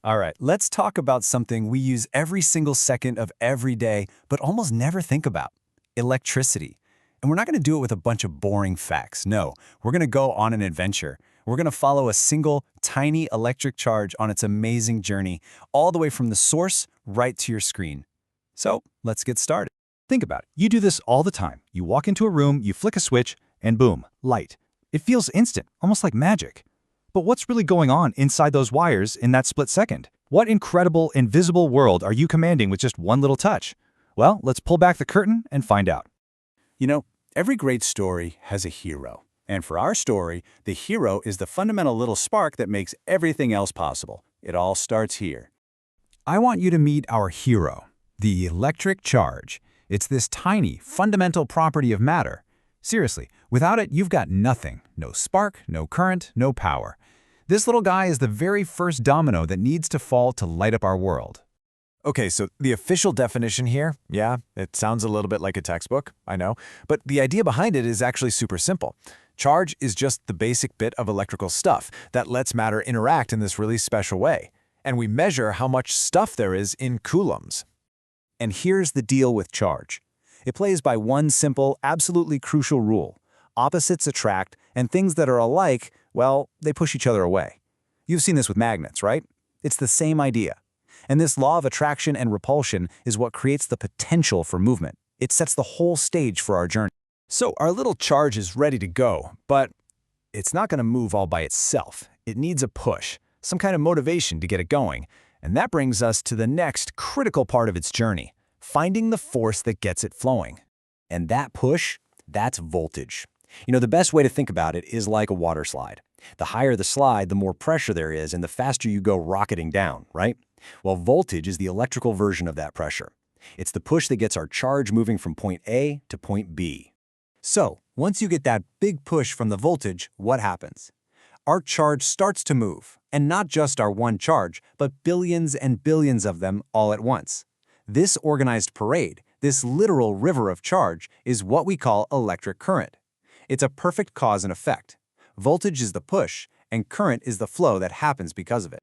All right, let's talk about something we use every single second of every day, but almost never think about: electricity. And we're not going to do it with a bunch of boring facts. No, we're going to go on an adventure. We're going to follow a single, tiny electric charge on its amazing journey, all the way from the source right to your screen. So let's get started. Think about it. You do this all the time. You walk into a room, you flick a switch, and boom, light. It feels instant, almost like magic. But what's really going on inside those wires in that split second? What incredible, invisible world are you commanding with just one little touch? Well, let's pull back the curtain and find out. You know, every great story has a hero. And for our story, the hero is the fundamental little spark that makes everything else possible. It all starts here. I want you to meet our hero, the electric charge. It's this tiny, fundamental property of matter. Seriously, without it, you've got nothing. No spark, no current, no power. This little guy is the very first domino that needs to fall to light up our world. Okay, so the official definition here, yeah, it sounds a little bit like a textbook, I know, but the idea behind it is actually super simple. Charge is just the basic bit of electrical stuff that lets matter interact in this really special way. And we measure how much stuff there is in coulombs. And here's the deal with charge. It plays by one simple, absolutely crucial rule. Opposites attract, and things that are alike, well, they push each other away. You've seen this with magnets, right? It's the same idea. And this law of attraction and repulsion is what creates the potential for movement. It sets the whole stage for our journey. So our little charge is ready to go, but it's not going to move all by itself. It needs a push, some kind of motivation to get it going. And that brings us to the next critical part of its journey: finding the force that gets it flowing. And that push, that's voltage. You know, the best way to think about it is like a water slide. The higher the slide, the more pressure there is, and the faster you go rocketing down, right? Well, voltage is the electrical version of that pressure. It's the push that gets our charge moving from point A to point B. So, once you get that big push from the voltage, what happens? Our charge starts to move, and not just our one charge, but billions and billions of them all at once. This organized parade, this literal river of charge, is what we call electric current. It's a perfect cause and effect. Voltage is the push, and current is the flow that happens because of it.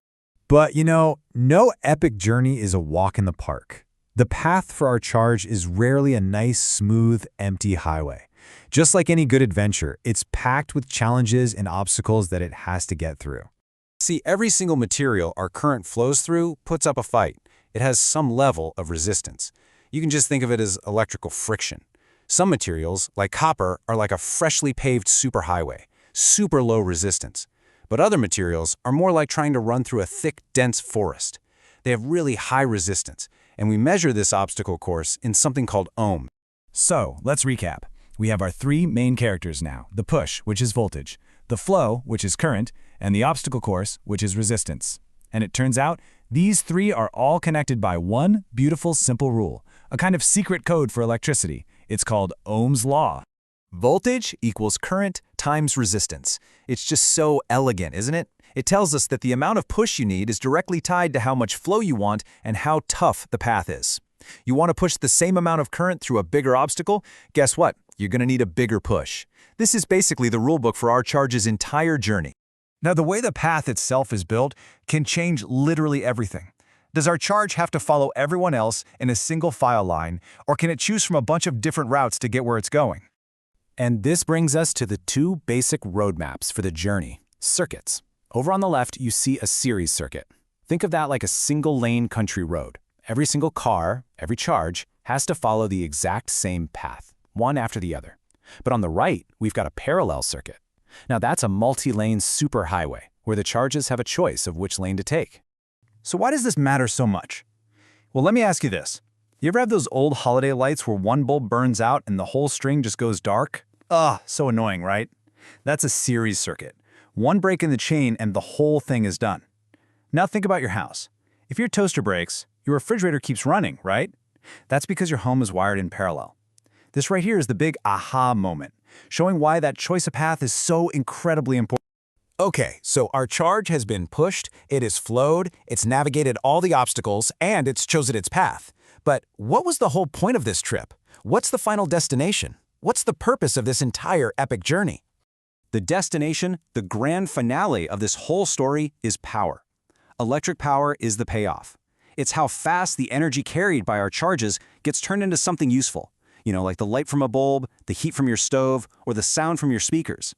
But you know, no epic journey is a walk in the park. The path for our charge is rarely a nice, smooth, empty highway. Just like any good adventure, it's packed with challenges and obstacles that it has to get through. See, every single material our current flows through puts up a fight. It has some level of resistance. You can just think of it as electrical friction. Some materials, like copper, are like a freshly paved superhighway, super low resistance. But other materials are more like trying to run through a thick, dense forest. They have really high resistance, and we measure this obstacle course in something called ohms. So, let's recap. We have our three main characters now: the push, which is voltage, the flow, which is current, and the obstacle course, which is resistance. And it turns out, these three are all connected by one beautiful, simple rule, a kind of secret code for electricity. It's called Ohm's law. Voltage equals current times resistance. It's just so elegant, isn't it? It tells us that the amount of push you need is directly tied to how much flow you want and how tough the path is. You want to push the same amount of current through a bigger obstacle? Guess what? You're going to need a bigger push. This is basically the rulebook for our charge's entire journey. Now, the way the path itself is built can change literally everything. Does our charge have to follow everyone else in a single file line, or can it choose from a bunch of different routes to get where it's going? And this brings us to the two basic roadmaps for the journey: circuits. Over on the left, you see a series circuit. Think of that like a single-lane country road. Every single car, every charge, has to follow the exact same path, one after the other. But on the right, we've got a parallel circuit. Now that's a multi-lane superhighway, where the charges have a choice of which lane to take. So why does this matter so much? Well, let me ask you this. You ever have those old holiday lights where one bulb burns out and the whole string just goes dark? Ugh, so annoying, right? That's a series circuit. One break in the chain and the whole thing is done. Now think about your house. If your toaster breaks, your refrigerator keeps running, right? That's because your home is wired in parallel. This right here is the big aha moment, showing why that choice of path is so incredibly important. Okay, so our charge has been pushed, it has flowed, it's navigated all the obstacles, and it's chosen its path. But what was the whole point of this trip? What's the final destination? What's the purpose of this entire epic journey? The destination, the grand finale of this whole story, is power. Electric power is the payoff. It's how fast the energy carried by our charges gets turned into something useful. Like the light from a bulb, the heat from your stove, or the sound from your speakers.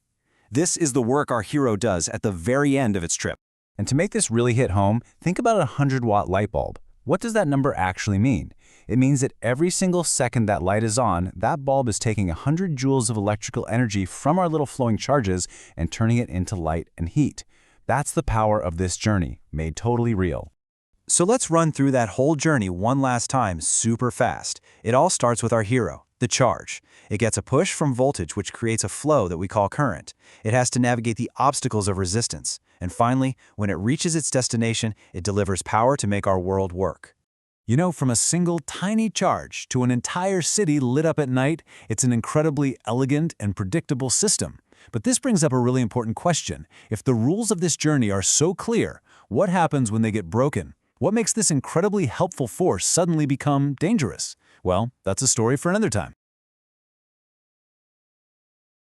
This is the work our hero does at the very end of its trip. And to make this really hit home, think about a 100-watt light bulb. What does that number actually mean? It means that every single second that light is on, that bulb is taking 100 joules of electrical energy from our little flowing charges and turning it into light and heat. That's the power of this journey, made totally real. So let's run through that whole journey one last time super fast. It all starts with our hero, the charge. It gets a push from voltage, which creates a flow that we call current. It has to navigate the obstacles of resistance. And finally, when it reaches its destination, it delivers power to make our world work. From a single tiny charge to an entire city lit up at night, it's an incredibly elegant and predictable system. But this brings up a really important question. If the rules of this journey are so clear, what happens when they get broken? What makes this incredibly helpful force suddenly become dangerous? Well, that's a story for another time.